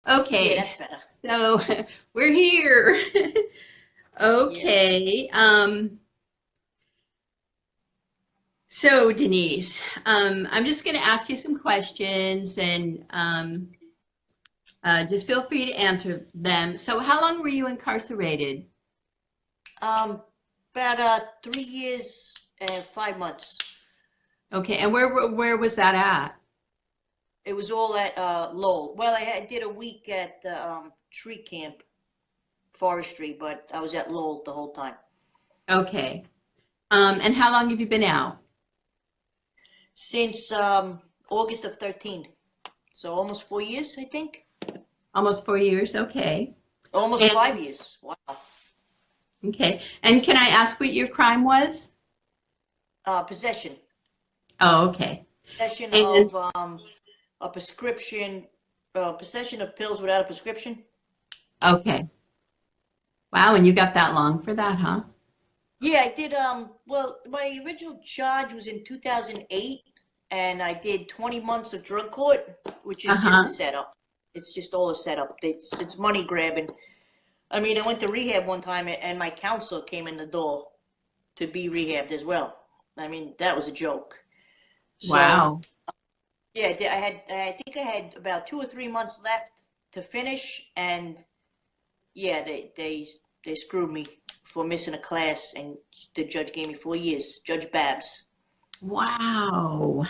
Yeah, Okay, that's better. so we're here. Yeah. Okay, so Denise, I'm just going to ask you some questions and just feel free to answer them. So, how long were you incarcerated? Um, about 3 years and 5 months. Okay, and where was that at? It was all at Lowell. Well, I did a week at tree camp, forestry, but I was at Lowell the whole time. Okay, and how long have you been out? Since August of 13. So almost 4 years, I think. Almost 4 years. Okay, Almost and 5 years. Wow. okay, and can I ask what your crime was? Possession. Oh, okay, Possession and of a prescription, possession of pills without a prescription. okay, wow, and you got that long for that, huh? Yeah, I did. Well, my original charge was in 2008, and I did 20 months of drug court, which is just a Uh-huh. setup. It's just all a setup. It's money grabbing. I mean, I went to rehab one time, and my counselor came in the door to be rehabbed as well. I mean, that was a joke. So Wow. yeah, I think I had about 2 or 3 months left to finish, and yeah, they screwed me for missing a class, and the judge gave me 4 years. Judge Babs. Wow.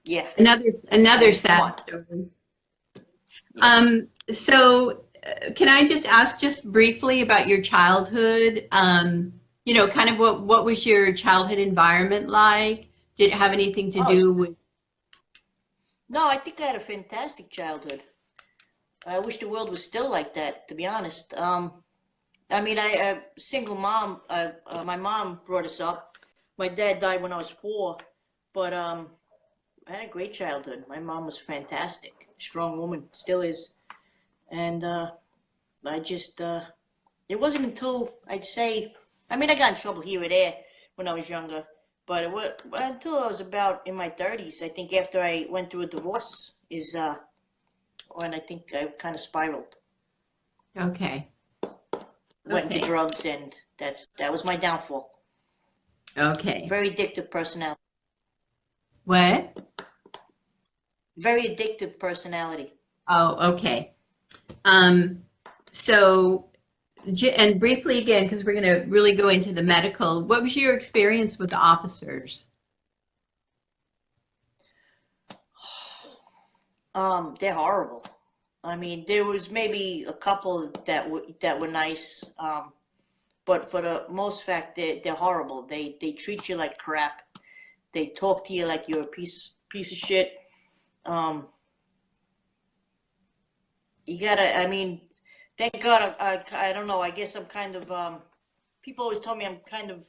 Yeah, Another I won. sad story. Yeah. Can I just ask just briefly about your childhood? Kind of what was your childhood environment like? Did it have anything to Oh do with? no, I think I had a fantastic childhood. I wish the world was still like that, to be honest. I mean, single mom. My mom brought us up. My dad died when I was 4, but I had a great childhood. My mom was fantastic, strong woman, still is, and I just it wasn't until I'd say, I mean, I got in trouble here or there when I was younger, but it was until I was about in my 30s. I think after I went through a divorce is when I think I kind of spiraled, Okay. went into Okay. drugs, and that was my downfall. Okay. Very addictive personality. What? Very addictive personality. Oh, okay. Um, so, and briefly again, because we're going to really go into the medical, what was your experience with the officers? They're horrible. I mean, there was maybe a couple that were nice, but for the most fact, they're horrible. They treat you like crap. They talk to you like you're a piece of shit. Um, you gotta. I mean, thank God. I don't know. I guess I'm kind of. People always tell me I'm kind of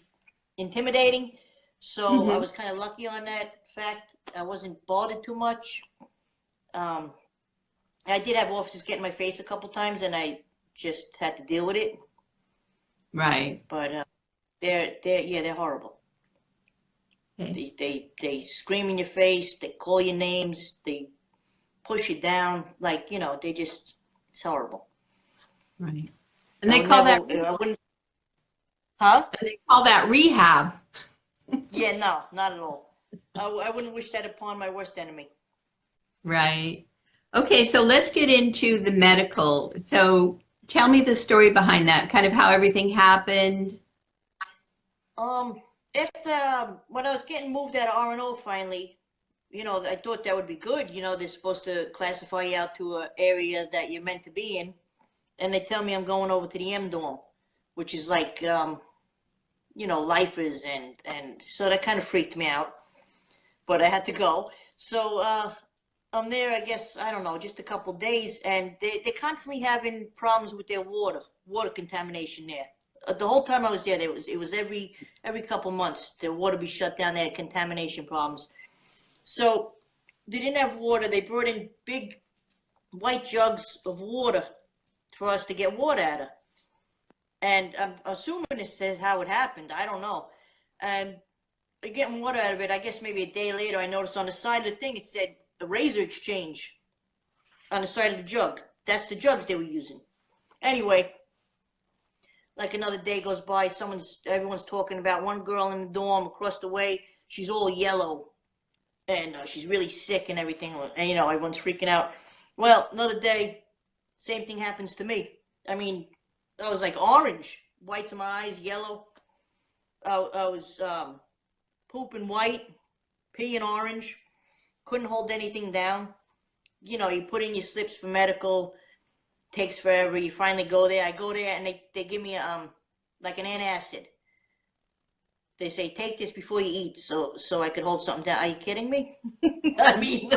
intimidating, so I Hmm. was kind of lucky on that fact. I wasn't bothered too much. Um, I did have officers get in my face a couple times, and I just had to deal with it. Right. But they're horrible. Okay. They scream in your face. They call your names. They push you down. Like they just it's horrible. Right. And I they would call never. that I wouldn't. Huh? and they call that rehab. Yeah, no, not at all. I wouldn't wish that upon my worst enemy. Right. Okay, so let's get into the medical. So tell me the story behind that, kind of how everything happened. Um, after when I was getting moved out of R&O finally, I thought that would be good. They're supposed to classify you out to an area that you're meant to be in, and they tell me I'm going over to the M dorm, which is like lifers, and so that kind of freaked me out. But I had to go. So I'm there, I guess, I don't know, just a couple days, and they're constantly having problems with their water contamination there. The whole time I was there, it was every couple months the water be shut down. They had contamination problems. So they didn't have water. They brought in big white jugs of water for us to get water out of. And I'm assuming this is how it happened. I don't know. And getting water out of it, I guess maybe a day later, I noticed on the side of the thing it said a razor exchange on the side of the jug. that's the drugs they were using. Anyway, like another day goes by, everyone's talking about one girl in the dorm across the way. She's all yellow, and she's really sick and everything. And everyone's freaking out. Well, another day, same thing happens to me. I mean, I was like orange, whites in my eyes, yellow. I was pooping white, peeing orange. Couldn't hold anything down. You put in your slips for medical. Takes forever. You finally go there. I go there, and they give me like an antacid. They say, take this before you eat, so I could hold something down. Are you kidding me? I mean,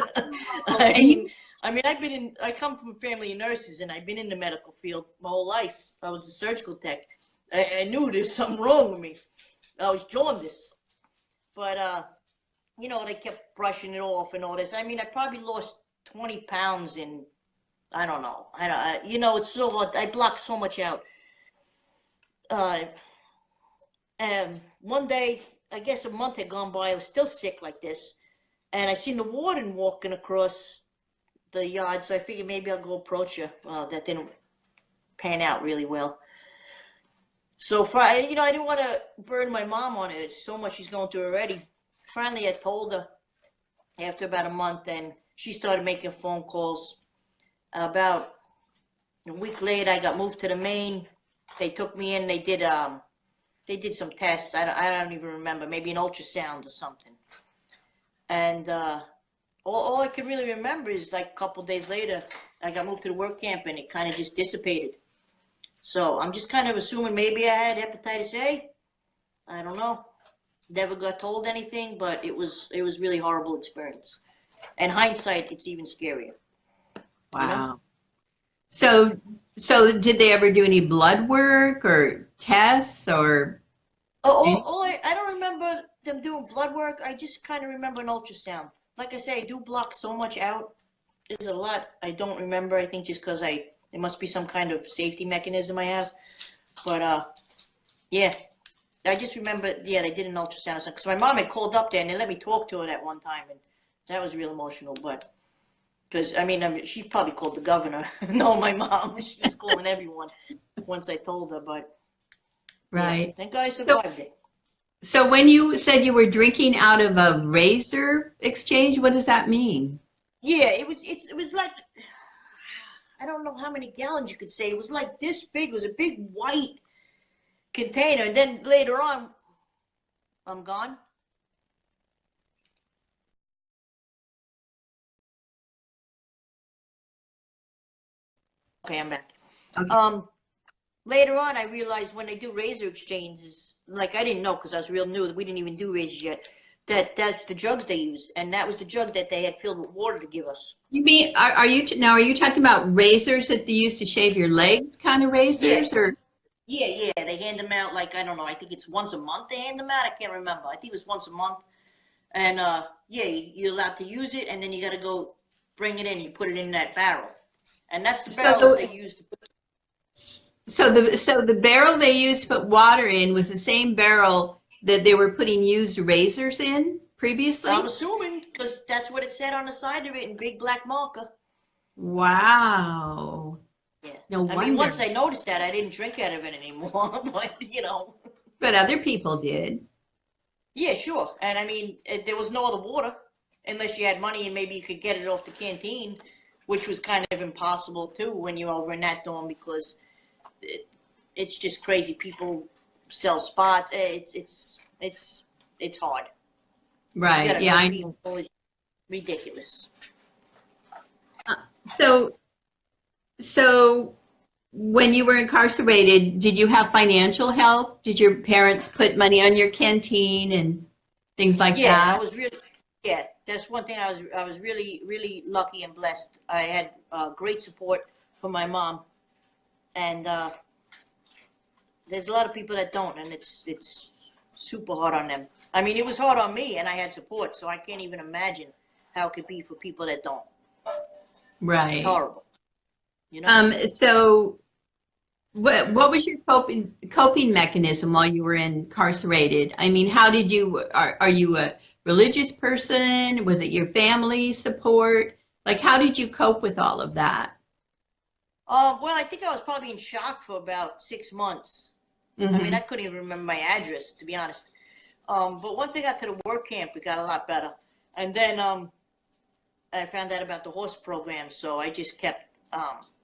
I come from a family of nurses, and I've been in the medical field my whole life. I was a surgical tech. I knew there's something wrong with me. I was jaundiced. But, they kept brushing it off and all this. I mean, I probably lost 20 pounds in, I don't know. It's so hard. I block so much out. And one day, I guess a month had gone by, I was still sick like this. And I seen the warden walking across the yard, so I figured maybe I'll go approach her. Well, that didn't pan out really well. So, I didn't want to burden my mom on it. It's so much she's going through already. Finally, I told her after about a month, and she started making phone calls. About a week later, I got moved to the main. They took me in. They did some tests. I don't even remember. Maybe an ultrasound or something. And all I could really remember is like a couple days later, I got moved to the work camp, and it kind of just dissipated. So I'm just kind of assuming maybe I had hepatitis A. I don't know. Never got told anything, but it was really horrible experience. And hindsight, it's even scarier. Wow. So did they ever do any blood work or tests or? I don't remember them doing blood work. I just kind of remember an ultrasound. Like I say, I do block so much out. There's a lot I don't remember. I think just because there must be some kind of safety mechanism I have. But yeah, I just remember, yeah, they did an ultrasound. Because my mom had called up there and they let me talk to her that one time. And that was real emotional. But because, I mean, she probably called the governor. No, my mom. She was calling everyone once I told her. But right. Yeah, thank God I survived it. So when you said you were drinking out of a razor exchange, what does that mean? Yeah, it was like, I don't know how many gallons you could say. It was like this big. It was a big white container. And then later on, I'm gone. Okay, I'm back. Okay. Later on, I realized when they do razor exchanges, like I didn't know because I was real new, we didn't even do razors yet, that's the drugs they use. And that was the drug that they had filled with water to give us. You mean, are you talking about razors that they use to shave your legs kind of razors? Yeah. Or? Yeah, they hand them out like, I don't know, I think it's once a month they hand them out. I can't remember. I think it was once a month. And yeah, you're allowed to use it, and then you got to go bring it in. You put it in that barrel. And that's the barrels they use to put. So the barrel they used to put water in was the same barrel that they were putting used razors in previously? I'm assuming, because that's what it said on the side of it in big black marker. Wow. Yeah. No wonder. I mean, once I noticed that, I didn't drink out of it anymore, but But other people did. Yeah, sure. And I mean, there was no other water unless you had money and maybe you could get it off the canteen, which was kind of impossible too when you're over in that dorm because it's just crazy. People sell spots. It's hard. Right. Yeah. I know. Ridiculous. So when you were incarcerated, did you have financial help? Did your parents put money on your canteen and things like that? Yeah, that's one thing I was really, really lucky and blessed. I had great support from my mom, and there's a lot of people that don't, and it's super hard on them. I mean, it was hard on me, and I had support, so I can't even imagine how it could be for people that don't. Right. It's horrible. So what was your coping mechanism while you were incarcerated? I mean, how did you, are you a religious person? Was it your family support? Like, how did you cope with all of that? Well, I think I was probably in shock for about 6 months. I mean, I Hmm. couldn't even remember my address, to be honest. But once I got to the work camp, it got a lot better. And then I found out about the horse program, so I just kept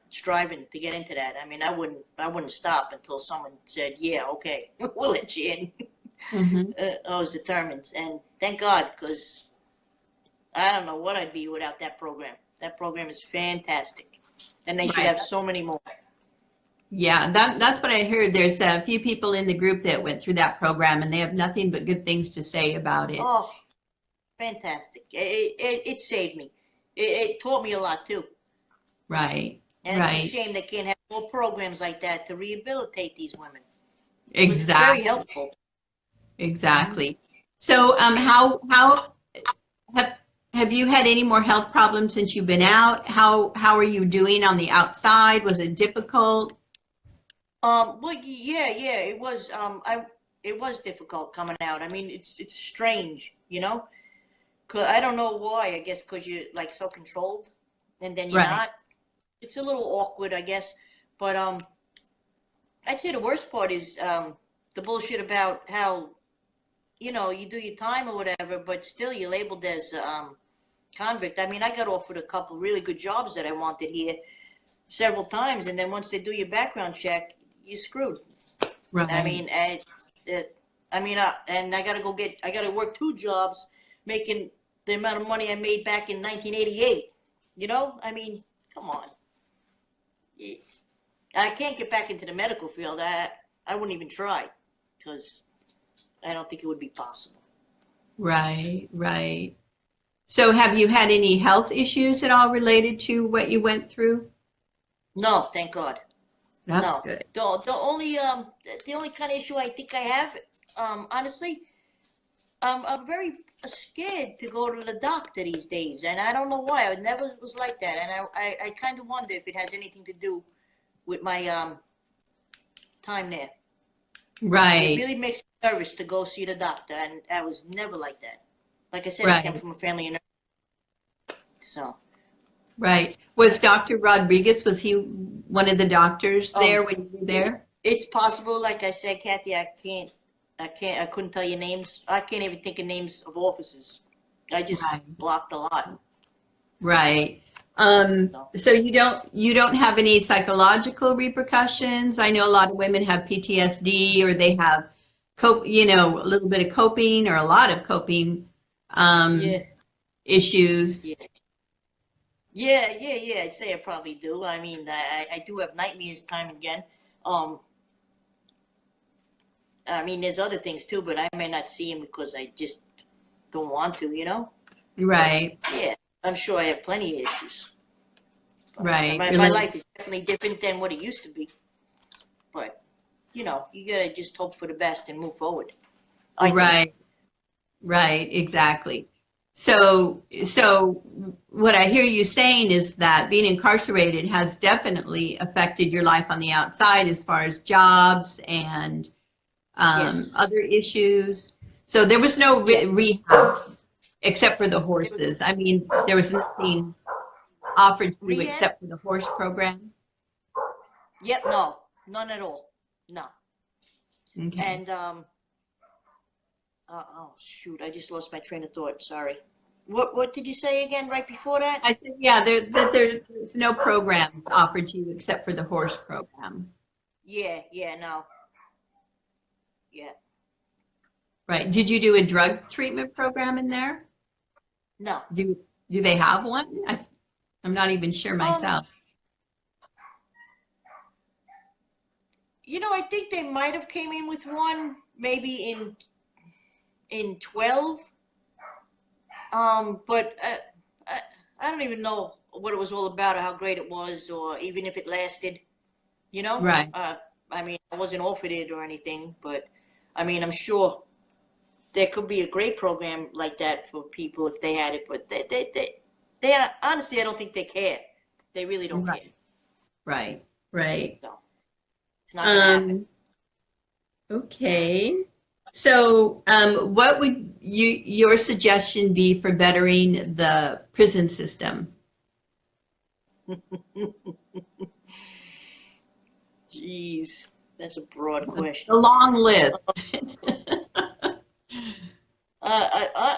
striving to get into that. I mean, I wouldn't stop until someone said, "Yeah, okay, we'll let you in." Hmm. I was determined, and thank God, because I don't know what I'd be without that program. That program is fantastic, and they should Right. have so many more. Yeah, that's what I heard. There's a few people in the group that went through that program and they have nothing but good things to say about it. Oh, fantastic! It saved me. It taught me a lot too, Right. and it's a Right. shame they can't have more programs like that to rehabilitate these women because it's very Exactly. helpful. Hmm. Exactly. So, how have have you had any more health problems since you've been out? How are you doing on the outside? Was it difficult? Well, yeah, yeah, it was difficult coming out. I mean, it's strange, you know. 'Cause I don't know why. I guess because you're like so controlled, and then you're Right. not. It's a little awkward, I guess. But I'd say the worst part is the bullshit about how you do your time or whatever, but still you're labeled as convict. I mean, I got offered a couple really good jobs that I wanted here several times, and then once they do your background check, you're screwed. I Right. mean, it, and I got to work two jobs, making the amount of money I made back in 1988. I mean, come on. I can't get back into the medical field. I wouldn't even try because I don't think it would be possible. Right. Right. So, have you had any health issues at all related to what you went through? No, thank God. That's No. good. The only kind of issue I think I have, honestly, I'm very scared to go to the doctor these days, and I don't know why. I never was like that, and I kind of wonder if it has anything to do with my time there. It Right. really makes me nervous to go see the doctor, and I was never like that. Like I said, I came Right. from a family of nurses, so Right. Was Dr. Rodriguez, was he one of the doctors um, there when you were it, there? it's possible. Like I said, Kathy, I couldn't tell you names. I can't even think of names of offices. I just Right. blocked a lot. Right. So So you don't have any psychological repercussions? I know a lot of women have PTSD or they have a little bit of coping or a lot of coping yeah, issues. yeah. Yeah. I'd say I probably do. I mean, I do have nightmares time again. Um, I mean, there's other things too, but I may not see them because I just don't want to. But Right. yeah, I'm sure I have plenty of issues. But Right. my Really. life is definitely different than what it used to be. But you gotta just hope for the best and move forward. I think. Right. Right, exactly. So what I hear you saying is that being incarcerated has definitely affected your life on the outside as far as jobs and Yes. other issues. So there was no Yeah. rehab except for the There was horses. I mean, there was nothing offered to you rehab. except for the horse program. Yep. No. None at all. No. Okay. And oh shoot! I just lost my train of thought. Sorry. What did you say again right before that? I said, yeah, there's no programs offered to you except for the horse program. Yeah. Yeah. No. Yeah. Right. Did you do a drug treatment program in there? No. Do do they have one? I'm not even sure Um. myself. I think they might have came in with one maybe in 12. But I, I don't even know what it was all about or how great it was or even if it lasted. You know. Right. I mean, I wasn't offered it or anything, but I mean, I'm sure there could be a great program like that for people if they had it. But they honestly, I don't think they care. They really don't care. Right. Right. Right. So it's not going to happen. Um, okay. So, what would your suggestion be for bettering the prison system? Jeez, that's a broad question. A long list. I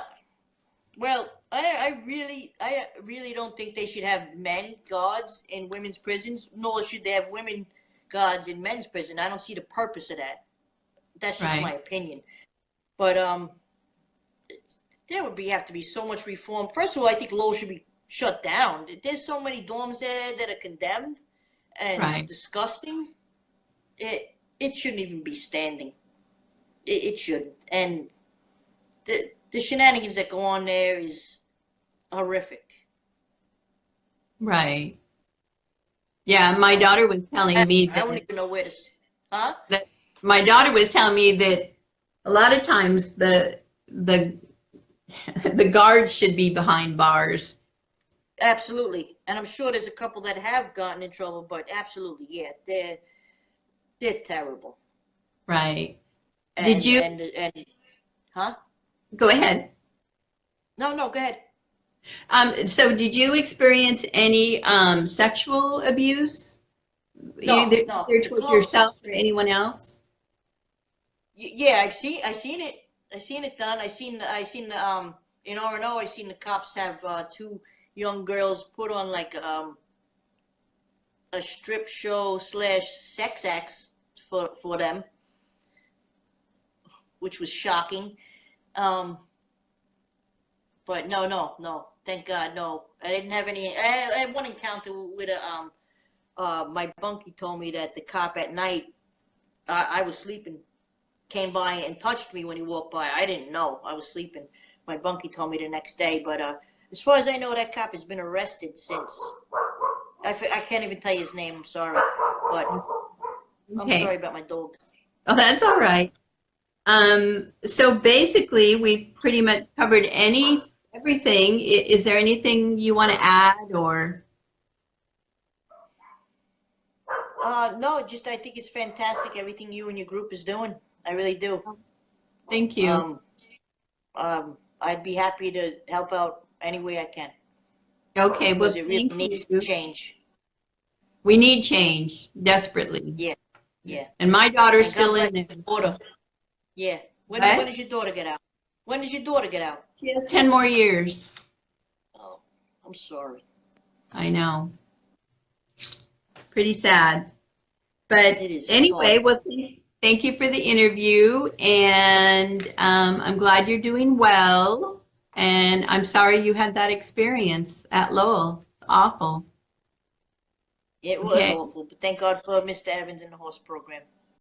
well, I really don't think they should have men guards in women's prisons, nor should they have women guards in men's prison. I don't see the purpose of that. That's just my Right. opinion. But there would have to be so much reform. First of all, I think Lowell should be shut down. There's so many dorms there that are condemned and Right. disgusting. It shouldn't even be standing. It shouldn't. And the shenanigans that go on there is horrific. Right. Yeah, my So daughter was telling me I don't that even know where to. Huh? my daughter was telling me that a lot of times the the guards should be behind bars. Absolutely. And I'm sure there's a couple that have gotten in trouble, but absolutely, yeah, they're terrible. Right. Did And you huh? go ahead? No, no, go ahead. So did you experience any sexual abuse, No, either, no. either The towards yourself closest. or anyone else? Yeah, I seen it. I seen it done. I seen the in R&O. I seen the cops have two young girls put on like a strip show slash sex acts for them, which was shocking. Um, but no, no, no. Thank God, no. I didn't have any. I had one encounter with a my bunkie told me that the cop at night, I was sleeping, came by and touched me when he walked by. I didn't know. I was sleeping. My bunkie told me the next day. But as far as I know, that cop has been arrested since. I can't even tell you his name. I'm sorry. But I'm Okay. sorry about my dog. Oh, that's all right. So basically, we've pretty much covered everything. Is there anything you want to add or? No, just I think it's fantastic everything you and your group is doing. I really do. Thank you. Um, I'd be happy to help out any way I can Okay, well, because it really thank needs to you. change. We need change desperately. Yeah, yeah. And my daughter's And God still bless in there. your daughter. Yeah. When What? does your daughter get out? When does your daughter get out? She has 10 more years. Oh, I'm sorry. I know. Pretty sad. But It is. It's anyway, hard. well, thank you for the interview. And I'm glad you're doing well. And I'm sorry you had that experience at Lowell. It's awful. It was Okay. awful, but thank God for Mr. Evans and the horse program.